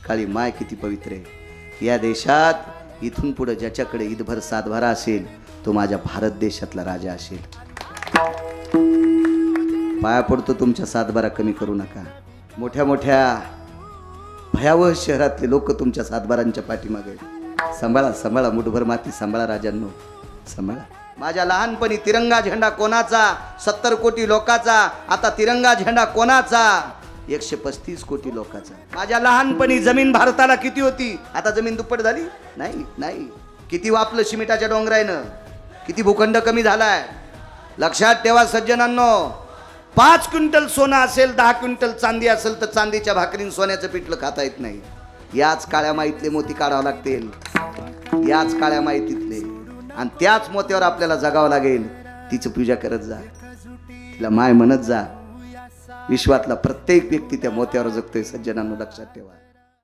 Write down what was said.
काळी माय किती पवित्र आहे। या देशात इथून पुढे ज्याच्याकडे ईदभर सातबारा असेल तो माझ्या भारत देशातला राजा असेल। पाया पडतो तुमच्या सातबारा कमी करू नका। मोठ्या मोठ्या भयावह शहरातले लोक तुमच्या सातबारांच्या पाठीमागे। सांभाळा सांभाळा, मुठभर माती सांभाळा राजांनो, सांभाळा। माझ्या लहानपणी तिरंगा झेंडा कोणाचा, 70 कोटी लोकाचा। आता तिरंगा झेंडा कोणाचा, 135 कोटी लोकाचा। माझ्या लहानपणी जमीन भारताला किती होती, आता जमीन दुप्पट झाली? नाही नाही। किती वापलं सिमेंटाच्या डोंगरानं, किती भूखंड कमी झालाय। लक्षात ठेवा सज्जनांनो, 5 क्विंटल सोनं असेल, 10 क्विंटल चांदी असेल तर चांदीच्या भाकरीन सोन्याचं पिठलं खाता येत नाही। याच काळ्या मातीतले मोती काढावे लागतील, याच काळ्या मातीतले, आणि त्याच मोत्यावर आपल्याला जगावं लागेल। तिची पूजा करत जा, तिला माय म्हणत जा। विश्वातला प्रत्येक व्यक्ती त्या मोत्यावर जगतोय सज्जनांनो, लक्षात ठेवा।